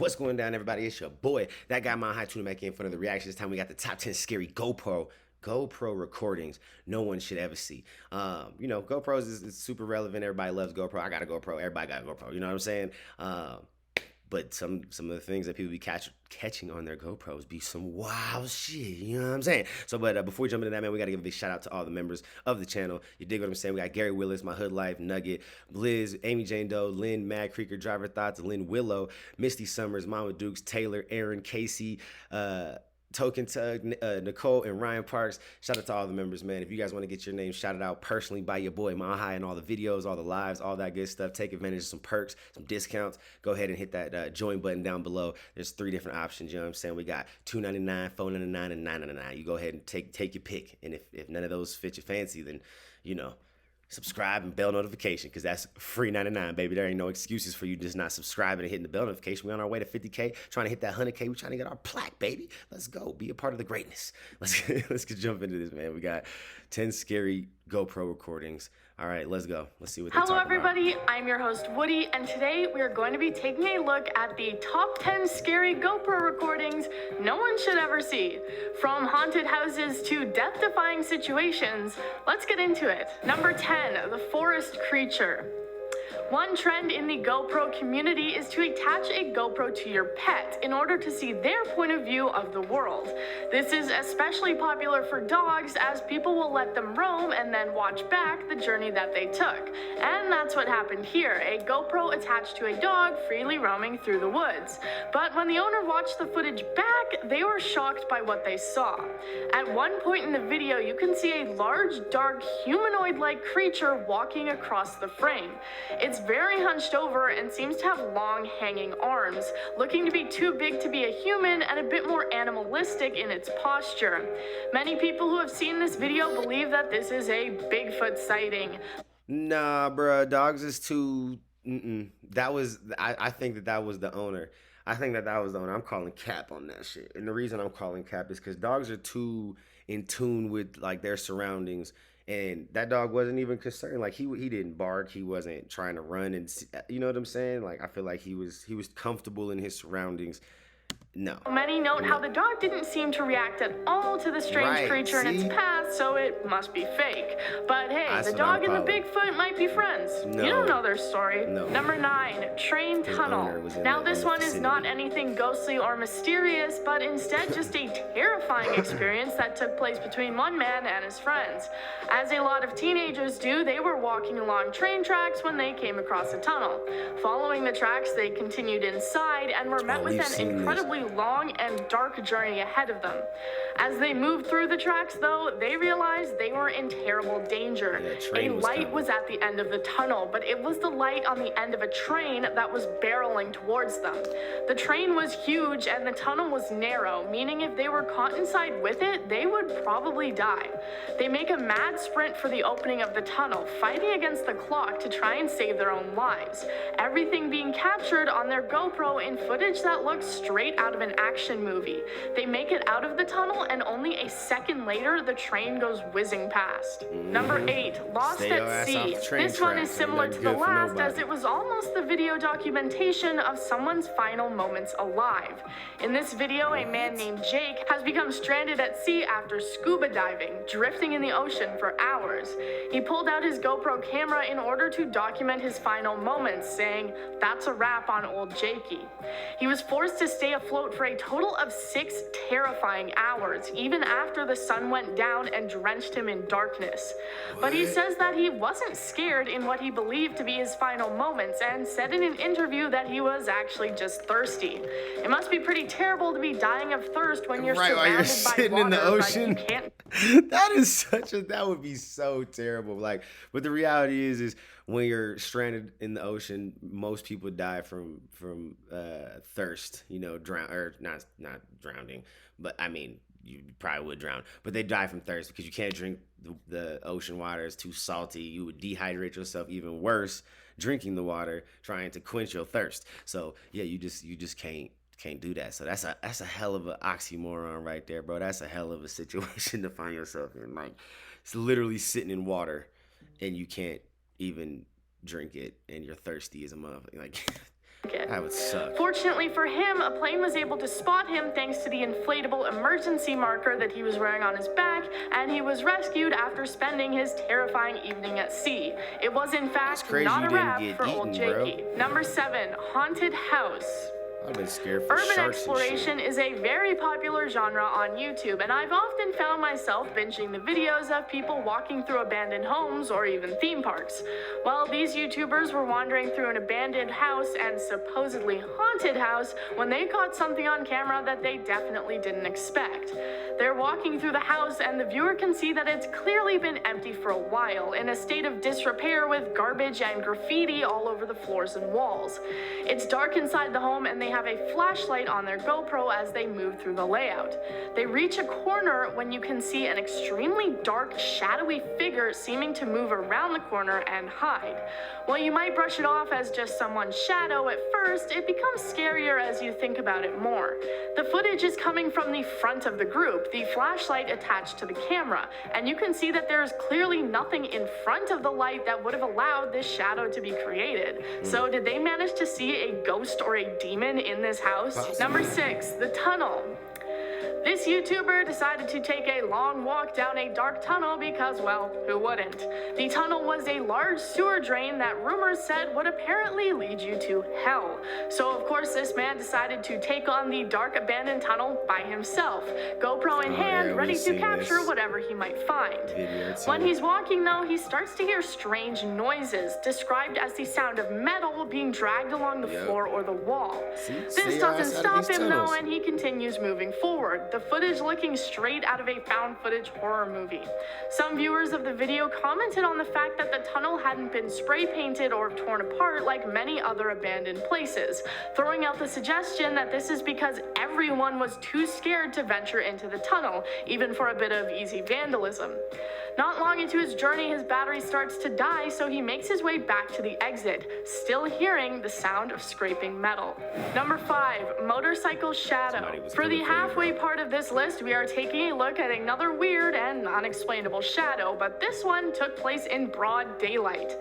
What's going down, everybody? It's your boy, that guy, Mount High, tuning back in front of the reaction. This time we got the top 10 scary GoPro recordings no one should ever see. GoPros is super relevant. Everybody loves GoPro. I got a GoPro. Everybody got a GoPro. You know what I'm saying? But some of the things that people be catching on their GoPros be some wild shit. You know what I'm saying? So, but before we jump into that, man, we got to give a big shout out to all the members of the channel. You dig what I'm saying? We got Gary Willis, My Hood Life, Nugget, Liz, Amy Jane Doe, Lynn, Mad Creeker, Driver Thoughts, Lynn Willow, Misty Summers, Mama Dukes, Taylor, Aaron, Casey, Token Tug, Nicole, and Ryan Parks. Shout out to all the members, man. If you guys want to get your name shouted out personally by your boy Mount High and all the videos, all the lives, all that good stuff, take advantage of some perks, some discounts, go ahead and hit that join button down below. There's 3 different options, you know what I'm saying? We got $2.99, $4.99, and $9.99. You go ahead and take your pick. And if none of those fit your fancy, then, subscribe and bell notification, because that's free 99, baby. There ain't no excuses for you just not subscribing and hitting the bell notification. We're on our way to 50K, trying to hit that 100K. We're trying to get our plaque, baby. Let's go. Be a part of the greatness. Let's jump into this, man. We got 10 scary GoPro recordings. All right, let's go. Let's see what they talk about. Hello, everybody. I'm your host, Woody, and today we are going to be taking a look at the top 10 scary GoPro recordings no one should ever see. From haunted houses to death-defying situations, let's get into it. Number 10, the forest creature. One trend in the GoPro community is to attach a GoPro to your pet in order to see their point of view of the world. This is especially popular for dogs, as people will let them roam and then watch back the journey that they took. And that's what happened here, a GoPro attached to a dog freely roaming through the woods. But when the owner watched the footage back, they were shocked by what they saw. At one point in the video, you can see a large, dark, humanoid-like creature walking across the frame. It's very hunched over and seems to have long hanging arms, looking to be too big to be a human and a bit more animalistic in its posture. Many people who have seen this video believe that this is a Bigfoot sighting. Nah, bruh, dogs is too. I think that was the owner. I think that was the owner. I'm calling cap on that shit. And the reason I'm calling cap is because dogs are too in tune with like their surroundings. And that dog wasn't even concerned. Like he didn't bark. He wasn't trying to run, and you know what I'm saying. Like I feel like he was comfortable in his surroundings. No. Many note how the dog didn't seem to react at all to the strange creature in its path, so it must be fake. But hey, the dog and the Bigfoot might be friends. No. You don't know their story. No. Number 9, train tunnel. Now this one is not anything ghostly or mysterious, but instead just a terrifying experience that took place between one man and his friends. As a lot of teenagers do, they were walking along train tracks when they came across a tunnel. Following the tracks, they continued inside and were met with an incredibly long and dark journey ahead of them. As they moved through the tracks, though, they realized they were in terrible danger. A light was at the end of the tunnel, but it was the light on the end of a train that was barreling towards them. The train was huge and the tunnel was narrow, meaning if they were caught inside with it, they would probably die. They make a mad sprint for the opening of the tunnel, fighting against the clock to try and save their own lives. Everything being captured on their GoPro in footage that looks straight out of an action movie. They make it out of the tunnel, and only a second later, the train goes whizzing past. Number 8, Lost at Sea. This one is similar to the last, as it was almost the video documentation of someone's final moments alive. In this video, a man named Jake has become stranded at sea after scuba diving, drifting in the ocean for hours. He pulled out his GoPro camera in order to document his final moments, saying, "That's a wrap on old Jakey." He was forced to stay afloat for a total of 6 terrifying hours, even after the sun went down and drenched him in darkness. But he says that he wasn't scared in what he believed to be his final moments, and said in an interview that he was actually just thirsty. It must be pretty terrible to be dying of thirst when you're surrounded while you're by sitting water, in the ocean. but you can't. That would be so terrible. Like, but the reality is when you're stranded in the ocean, most people die from thirst. Drown, or not drowning, but I mean, you probably would drown, but they die from thirst because you can't drink the ocean water. It's too salty. You would dehydrate yourself even worse drinking the water, trying to quench your thirst. So yeah, you just can't do that. So that's a hell of an oxymoron right there, bro. That's a hell of a situation to find yourself in. Like, it's literally sitting in water and you can't even drink it, and you're thirsty as a motherfucker. Like, That would suck. Fortunately for him, a plane was able to spot him thanks to the inflatable emergency marker that he was wearing on his back, and he was rescued after spending his terrifying evening at sea. It was in fact not a wrap for old Jakey. Number 7, haunted house. I've been scared for Urban exploration is a very popular genre on YouTube, and I've often found myself binging the videos of people walking through abandoned homes or even theme parks. Well, these YouTubers were wandering through an abandoned house and supposedly haunted house when they caught something on camera that they definitely didn't expect. They're walking through the house, and the viewer can see that it's clearly been empty for a while, in a state of disrepair with garbage and graffiti all over the floors and walls. It's dark inside the home, and they have a flashlight on their GoPro as they move through the layout. They reach a corner when you can see an extremely dark, shadowy figure seeming to move around the corner and hide. While you might brush it off as just someone's shadow at first, it becomes scarier as you think about it more. The footage is coming from the front of the group, the flashlight attached to the camera, and you can see that there is clearly nothing in front of the light that would have allowed this shadow to be created. So did they manage to see a ghost or a demon in this house? Possibly. Number 6, the tunnel. This YouTuber decided to take a long walk down a dark tunnel because, well, who wouldn't? The tunnel was a large sewer drain that rumors said would apparently lead you to hell. So, of course, this man decided to take on the dark abandoned tunnel by himself, GoPro in hand, ready to capture whatever he might find. When he's walking, though, he starts to hear strange noises, described as the sound of metal being dragged along the floor or the wall. This doesn't stop him, though, and he continues moving forward, the footage looking straight out of a found footage horror movie. Some viewers of the video commented on the fact that the tunnel hadn't been spray painted or torn apart like many other abandoned places, throwing out the suggestion that this is because everyone was too scared to venture into the tunnel, even for a bit of easy vandalism. Not long into his journey, his battery starts to die, so he makes his way back to the exit, still hearing the sound of scraping metal. Number 5, motorcycle shadow. For the halfway part of this list, we are taking a look at another weird and unexplainable shadow, but this one took place in broad daylight.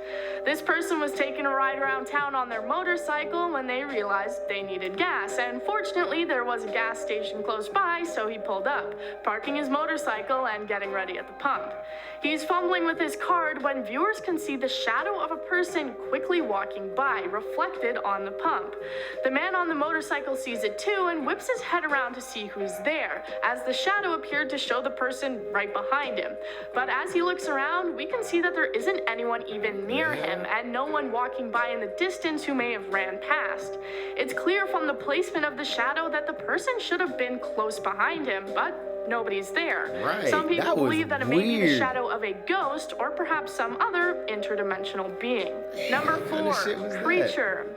This person was taking a ride around town on their motorcycle when they realized they needed gas, and fortunately there was a gas station close by, so he pulled up, parking his motorcycle and getting ready at the pump. He's fumbling with his card when viewers can see the shadow of a person quickly walking by, reflected on the pump. The man on the motorcycle sees it too and whips his head around to see who's there, as the shadow appeared to show the person right behind him. But as he looks around, we can see that there isn't anyone even near him, and no one walking by in the distance who may have ran past. It's clear from the placement of the shadow that the person should have been close behind him, but nobody's there. Right. Some people believe that it may be the weird. shadow of a ghost or perhaps some other interdimensional being. Number 4, creature.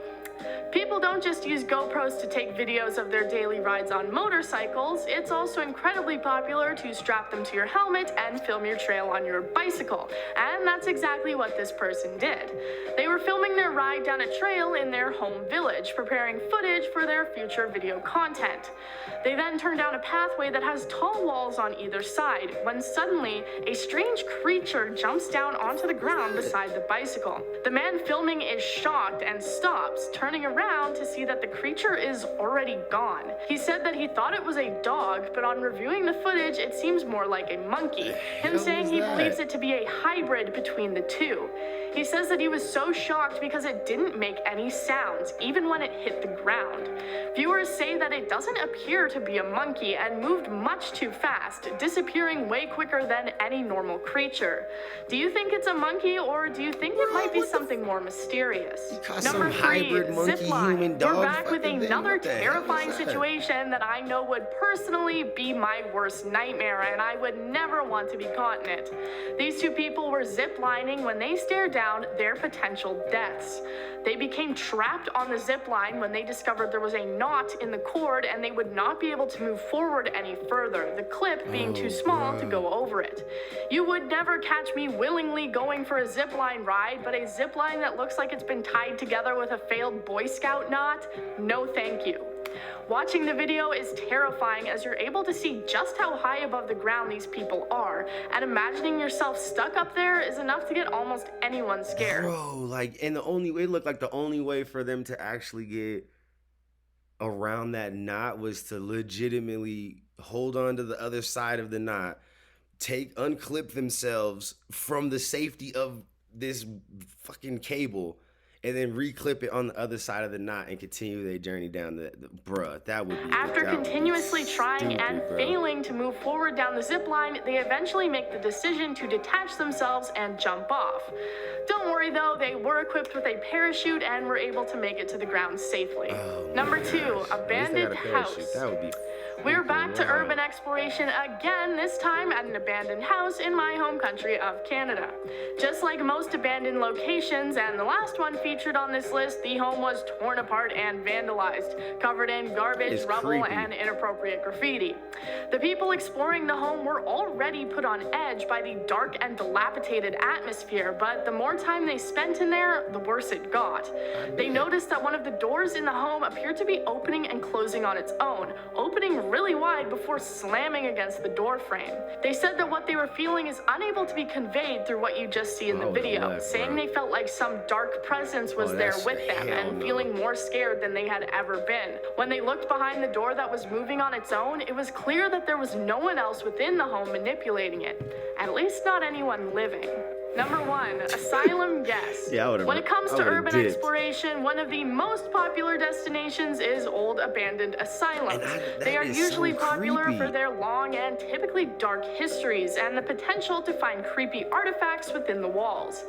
People don't just use GoPros to take videos of their daily rides on motorcycles. It's also incredibly popular to strap them to your helmet and film your trail on your bicycle. And that's exactly what this person did. They were filming their ride down a trail in their home village, preparing footage for their future video content. They then turned down a pathway that has tall walls on either side, when suddenly a strange creature jumps down onto the ground beside the bicycle. The man filming is shocked and stops, turning around to see that the creature is already gone. He said that he thought it was a dog, but on reviewing the footage, it seems more like a monkey, him saying he believes it to be a hybrid between the two. He says that he was so shocked because it didn't make any sounds, even when it hit the ground. Viewers say that it doesn't appear to be a monkey and moved much too fast, disappearing way quicker than any normal creature. Do you think it's a monkey, or do you think it might be something more mysterious? Number 3, zipline. We're back with another terrifying situation that I know would personally be my worst nightmare, and I would never want to be caught in it. These two people were ziplining when they stared down their potential deaths. They became trapped on the zip line when they discovered there was a knot in the cord and they would not be able to move forward any further, the clip being too small to go over it. You would never catch me willingly going for a zip line ride, but a zip line that looks like it's been tied together with a failed Boy Scout knot? No thank you. Watching the video is terrifying as you're able to see just how high above the ground these people are, and imagining yourself stuck up there is enough to get almost anyone scared. Bro, like, and the only way, it looked like the only way for them to actually get around that knot was to legitimately hold on to the other side of the knot, unclip themselves from the safety of this fucking cable, and then reclip it on the other side of the knot and continue their journey down the bruh. That would be after continuously trying and failing to move forward down the zip line, they eventually make the decision to detach themselves and jump off. Don't worry though, they were equipped with a parachute and were able to make it to the ground safely. Number 2, abandoned house. That would be. We're back to urban exploration again, this time at an abandoned house in my home country of Canada. Just like most abandoned locations, and the last one featured on this list, the home was torn apart and vandalized, covered in garbage, rubble, and inappropriate graffiti. The people exploring the home were already put on edge by the dark and dilapidated atmosphere, but the more time they spent in there, the worse it got. They noticed that one of the doors in the home appeared to be opening and closing on its own, opening really wide before slamming against the door frame. They said that what they were feeling is unable to be conveyed through what you just see in the video, saying they felt like some dark presence was there with them and feeling more scared than they had ever been. When they looked behind the door that was moving on its own, it was clear that there was no one else within the home manipulating it, at least not anyone living. Number 1, asylum guest. When it comes to urban exploration, one of the most popular destinations is old abandoned asylums. They are usually popular for their long and typically dark histories and the potential to find creepy artifacts within the walls.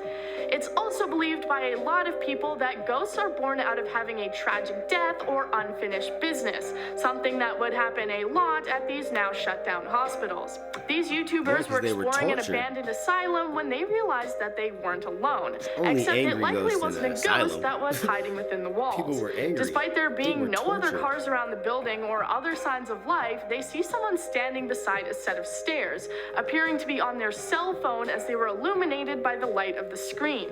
It's also believed by a lot of people that ghosts are born out of having a tragic death or unfinished business, something that would happen a lot at these now shut down hospitals. These YouTubers were exploring an abandoned asylum when they realized that they weren't alone, except it likely wasn't a ghost that was hiding within the walls. People were angry. Despite there being no other cars around the building or other signs of life, they see someone standing beside a set of stairs, appearing to be on their cell phone as they were illuminated by the light of the screen.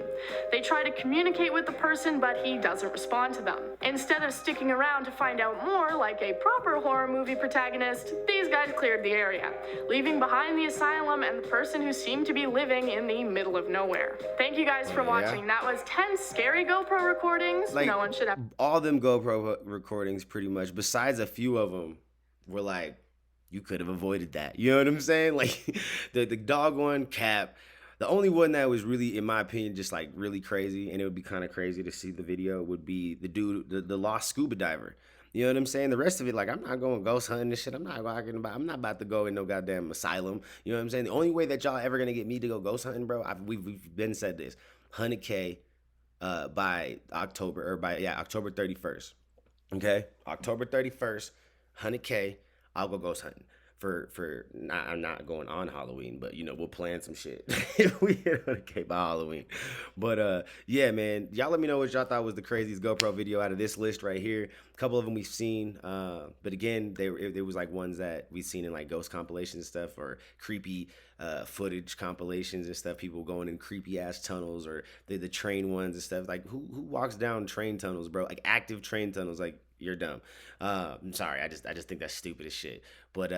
They try to communicate with the person, but he doesn't respond to them. Instead of sticking around to find out more like a proper horror movie protagonist, these guys cleared the area, leaving behind the asylum and the person who seemed to be living in the middle of nowhere. Thank you guys for watching. That was 10 scary GoPro recordings. Like, no one should have. All them GoPro recordings, pretty much, besides a few of them, were like, you could have avoided that. You know what I'm saying? Like, the dog one, cap. The only one that was really, in my opinion, just like really crazy, and it would be kind of crazy to see the video, would be the dude, the lost scuba diver. You know what I'm saying? The rest of it, like, I'm not going ghost hunting and shit. I'm not about to go in no goddamn asylum. You know what I'm saying? The only way that y'all ever gonna get me to go ghost hunting, bro, we've been said this, 100K by October 31st. Okay, October 31st, 100K. I'll go ghost hunting. I'm not going on Halloween, but, you know, we'll plan some shit if we hit 100K by Halloween. But yeah, man, y'all let me know what y'all thought was the craziest GoPro video out of this list right here. A couple of them we've seen, but again, it was like ones that we've seen in like ghost compilations and stuff, or creepy footage compilations and stuff. People going in creepy ass tunnels, or the train ones and stuff. Like, who walks down train tunnels, bro? Like active train tunnels, like. You're dumb. I'm sorry. I just think that's stupid as shit. But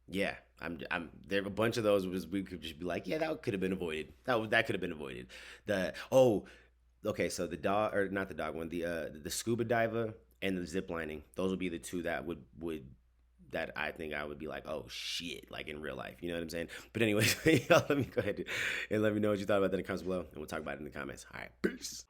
yeah, I'm there. A bunch of those we could just be like, yeah, that could have been avoided. That could have been avoided. Okay. So the dog, or not the dog one, the scuba diver and the zip lining. Those would be the two that would that I think I would be like, oh shit, like in real life. You know what I'm saying? But anyways, y'all let me go ahead and let me know what you thought about that in the comments below, and we'll talk about it in the comments. All right, peace.